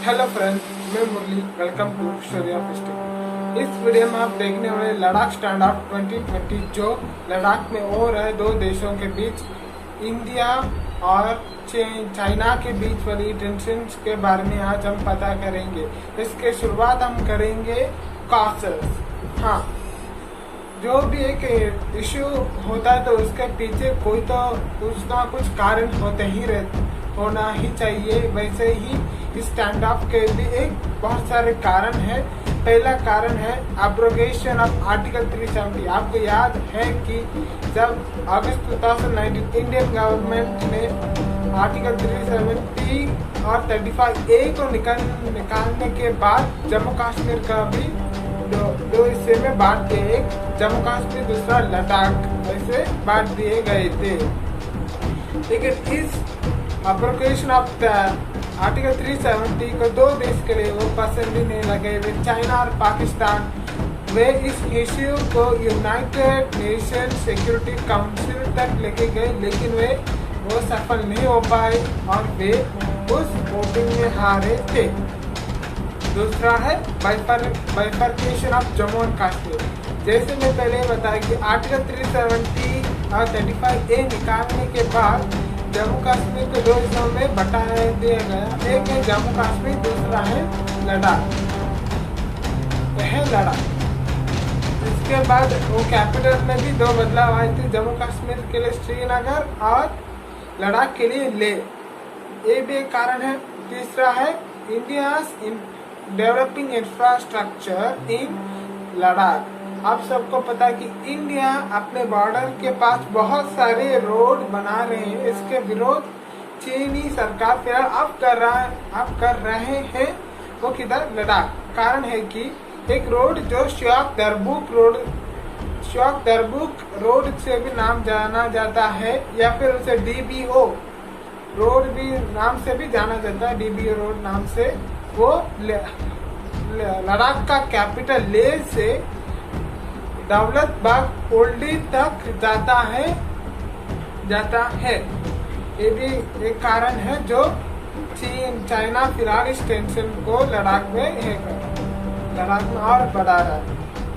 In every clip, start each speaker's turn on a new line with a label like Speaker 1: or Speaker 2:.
Speaker 1: Hello friends, मैं Murali. Welcome to story of history. इस video में आप देखने वाले लद्दाख स्टैंड ऑफ 2020 जो लद्दाख में हो रहा है दो देशों के बीच, इंडिया और चाइना के बीच वाली टेंशन के बारे में आज हम पता करेंगे। इसके शुरुआत हम करेंगे कॉजेस। हाँ, जो भी एक इश्यू होता है तो उसके पीछे कोई तो कुछ ना कुछ कारण होना ही चाहिए। वैसे ही इस स्टैंड ऑफ के भी एक बहुत सारे कारण है। पहला कारण है अब्रोगेशन ऑफ आर्टिकल 370। आपको याद है कि जब अगस्त 2019 इंडियन गवर्नमेंट ने आर्टिकल 370 और 35A को निकालने के बाद जम्मू कश्मीर का भी दो हिस्से में बांट दिए, एक जम्मू कश्मीर दूसरा लद्दाख, वैसे बांट दिए गए थे। लेकिन इस अब्रोगेशन ऑफ आर्टिकल 370 को दो देश के लिए वो पसंद ही नहीं लगे, वे चाइना और पाकिस्तान। वे इस इश्यू को यूनाइटेड नेशन सिक्योरिटी काउंसिल तक लेके गए, लेकिन वो सफल नहीं हो पाए और वे उस वोटिंग में हारे थे। दूसरा है bifurcation of Jammu and Kashmir. जैसे मैं पहले बताया कि आर्टिकल 370 और 35A निकालने के बाद जम्मू कश्मीर को दो हिस्सों में बटा दिया गया। एक है जम्मू कश्मीर, दूसरा है लद्दाख। इसके बाद वो कैपिटल में भी दो बदलाव आए थे, जम्मू कश्मीर के लिए श्रीनगर और लद्दाख के लिए लेह। ये भी एक कारण है। तीसरा है India developing infrastructure in Ladakh. आप सबको पता है कि इंडिया अपने बॉर्डर के पास बहुत सारे रोड बना रहे हैं। इसके विरोध चीनी सरकार फिलहाल अब कर रहे हैं। वो किधर? लद्दाख। कारण है कि एक रोड जो श्योक दरबुक रोड से भी नाम जाना जाता है, या फिर उसे DBO रोड भी नाम से भी जाना जाता है, DBO रोड नाम से, वो लद्दाख का कैपिटल लेह से दौलत बाग ओल्डी तक जाता है। ये भी एक कारण है जो चाइना फिलहाल इस टेंशन को लद्दाख में और बढ़ा रहा है।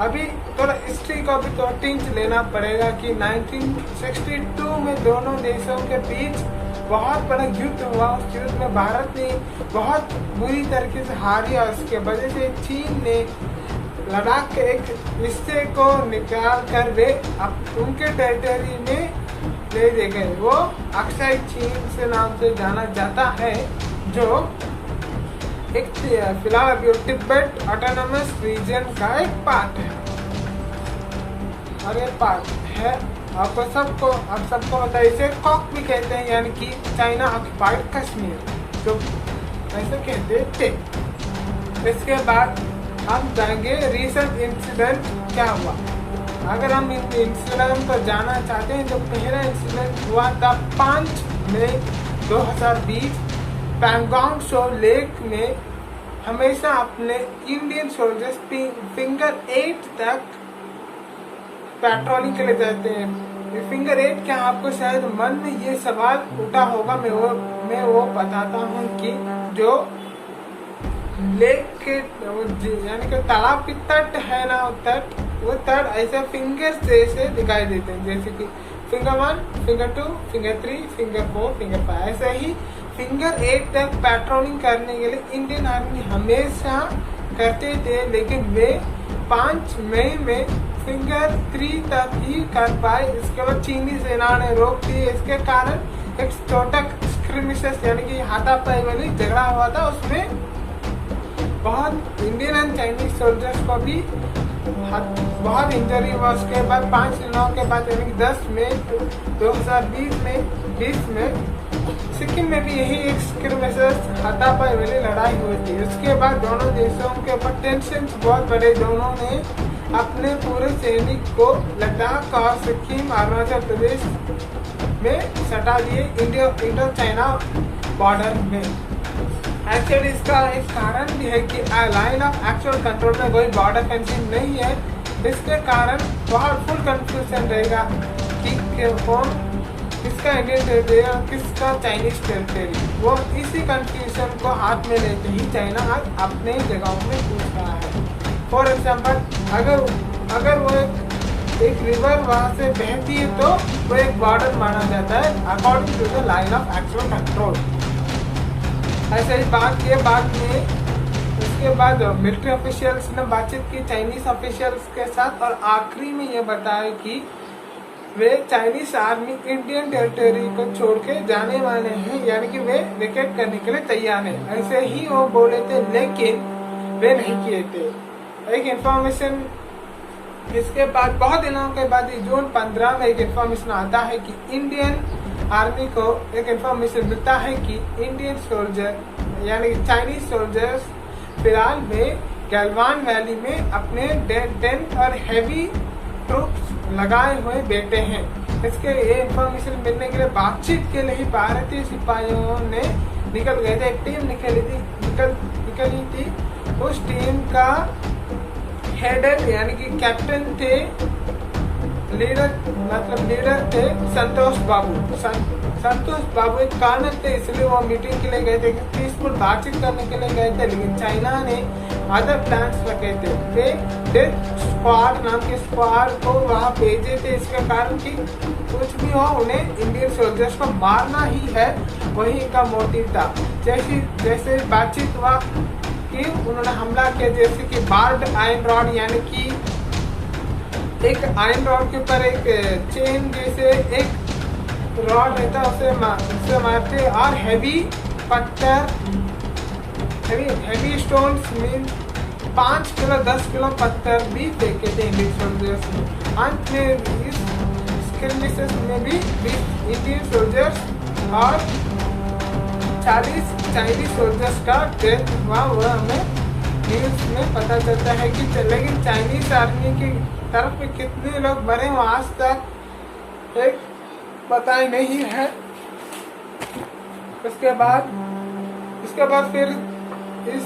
Speaker 1: अभी थोड़ा हिस्ट्री को भी तो टिंच लेना पड़ेगा कि 1962 में दोनों देशों के बीच बहुत बड़ा युद्ध हुआ। उस युद्ध में भारत ने बहुत बुरी तरीके से हारी और उसके वजह से चीन ने लद्दाख के एक हिस्से को निकाल कर वे उनके टेरिटरी में ले गए। वो अक्साई चीन से नाम से जाना जाता है, जो एक फिलहाल अभी तिब्बत ऑटोनोमस रीजन का एक पार्ट है। और ये पार्ट है आप सबको पता है, इसे कॉक भी कहते हैं, यानी कि चाइना ऑक्युपाइड कश्मीर, जो ऐसे कहते थे। इसके बाद हम जाएंगे रिसेंट इंसिडेंट क्या हुआ। अगर हम इन इंसिडेंट को जानना चाहते हैं, जो पहला इंसिडेंट हुआ था 5 मई 2020 पैंगोंग त्सो लेक में। हमेशा अपने इंडियन सोल्जर्स फिंगर 8 तक पेट्रोलिंग के लिए जाते हैं। फिंगर 8 क्या? आपको शायद मन में ये सवाल उठा होगा। मैं वो बताता हूँ कि जो लेक के यानी कि तालाब की तट है ना, वो तट ऐसे फिंगर जैसे दिखाई देते हैं, जैसे कि finger 1, finger 2, finger 3, finger 4, finger 5। ऐसे ही फिंगर 8 तक पेट्रोलिंग करने के लिए इंडियन आर्मी हमेशा करते थे, लेकिन वे 5 मई में फिंगर 3 तक ही कर पाए। इसके बाद चीनी सेना ने रोक दी। इसके कारण एक छोटा स्क्रिमिशेस यानी कि हाथापाई वाली झगड़ा हुआ था। उसमें बहुत इंडियन एंड चाइनीज सोल्जर्स को भी बहुत इंजरी हुआ। उसके बाद 5 दिनों के बाद यानी कि 10 मई 2020 में सिक्किम में भी यही एक स्क्रिमिशेस हाथापाई वाली लड़ाई हुई थी। उसके बाद दोनों देशों के ऊपर टेंशन बहुत बड़े। दोनों ने अपने पूरे सैनिक को लद्दाख और सिक्किम अरुणाचल प्रदेश में सटा दिए, इंडो चाइना बॉर्डर में। एक्चुअली इसका एक कारण भी है कि लाइन ऑफ एक्चुअल कंट्रोल में कोई बॉर्डर फेंसिंग नहीं है। इसके कारण बहुत फुल कंफ्यूजन रहेगा कि कौन किस किसका इंडियन टेरिटरी और किसका चाइनीज टेरिटरी, वो इसी कंफ्यूजन को हाथ में लेते ही चाइना आज अपने जगहों में पूछ रहा है। फॉर एग्जाम्पल, अगर वो एक रिवर वहाँ से बहती है तो वो एक बॉर्डर माना जाता है according to the line of actual control. ऐसे ही बाद में उसके बाद मिलिट्री ऑफिशियल्स ने बातचीत की चाइनीज ऑफिशियल्स के साथ और आखिरी में ये बताया कि वे चाइनीज आर्मी इंडियन टेरिटरी को छोड़ के जाने वाले हैं, यानी कि वे विकेट करने के लिए तैयार हैं। ऐसे ही वो बोले थे, लेकिन वे नहीं किए थे। एक इंफॉर्मेशन इसके बाद बहुत दिनों के बाद जून 15 में एक इंफॉर्मेशन आता है कि इंडियन आर्मी को एक इंफॉर्मेशन मिलता है कि इंडियन सोल्जर यानी कि चाइनीज सोल्जर्स फिलहाल में गलवान वैली में अपने टेंट और हैवी ट्रूप्स लगाए हुए बैठे हैं। इसके ये इंफॉर्मेशन मिलने के लिए बातचीत के लिए भारतीय सिपाहियों ने निकल गए थे। एक टीम निकली थी। उस टीम का हेडर यानी कि कैप्टन थे, लीडर थे संतोष बाबू एक कर्नल थे, इसलिए वो मीटिंग के लिए गए थे, पीसफुल बातचीत करने के लिए गए थे। लेकिन चाइना ने अदर प्लान्स रखे थे। वे डेथ स्क्वाड नाम के स्क्वाड को वहाँ भेजे थे, इसके कारण कि कुछ भी हो उन्हें इंडियन सोल्जर्स को मारना ही है, वही का मोटिव था। जैसे बातचीत हुआ कि उन्होंने हमला किया, जैसे कि बार्ड आयरन रॉड यानी कि एक आयरन रॉड के ऊपर एक चेन जैसे एक रॉड रहता है, उससे मारते। और हैवी पत्थर, heavy stones mean 5 kilo 10 kilo पत्थर भी फेंके थे इंडियन सोल्जर्स ने। अंत में इस स्किर्मिशेस में भी इंडियन सोल्जर्स और 40 चाइनीज सोल्जर्स का डेथ हुआ। वह हमें न्यूज में पता चलता है कि लेकिन चाइनीज आर्मी की तरफ में कितने लोग मरे वो आज तक एक पता ही नहीं है। इसके बाद फिर इस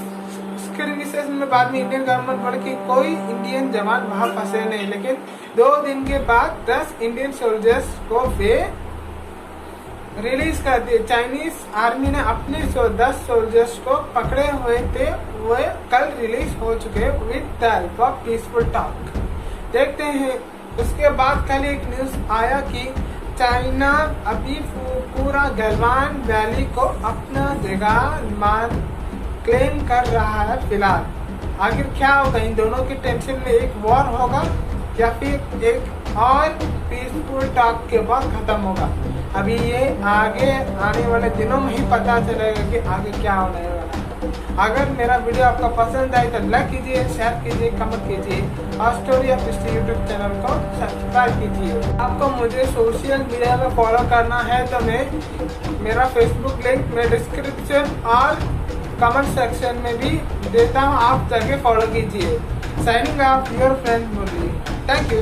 Speaker 1: स्किर्मिशेस में बाद में इंडियन गवर्नमेंट बोले कि कोई इंडियन जवान वहां फंसे नहीं। लेकिन 2 दिन के बाद 10 इंडियन सोल्जर्स को वे रिलीज कर दिए। चाइनीज आर्मी ने अपने 10 सोल्जर्स को पकड़े हुए थे, वे कल रिलीज हो चुके with the help of peaceful talk. देखते हैं। उसके बाद कल एक न्यूज आया कि चाइना अभी पूरा गलवान वैली को अपना जगह क्लेम कर रहा है। फिलहाल आखिर क्या होगा, इन दोनों के टेंशन में एक वॉर होगा या फिर एक और पीसफुल टॉक के बाद खत्म होगा। अभी ये आगे आने वाले दिनों में ही पता चलेगा कि आगे क्या होने वाला है। अगर मेरा वीडियो आपको पसंद आए तो लाइक कीजिए, शेयर कीजिए, कमेंट कीजिए और story of history YouTube channel को सब्सक्राइब कीजिए। आपको मुझे सोशल मीडिया में फॉलो करना है तो मैं मेरा फेसबुक लिंक में डिस्क्रिप्शन और कमेंट सेक्शन में भी देता हूँ, आप जाके फॉलो कीजिए। Signing off your friend Murali. Thank you.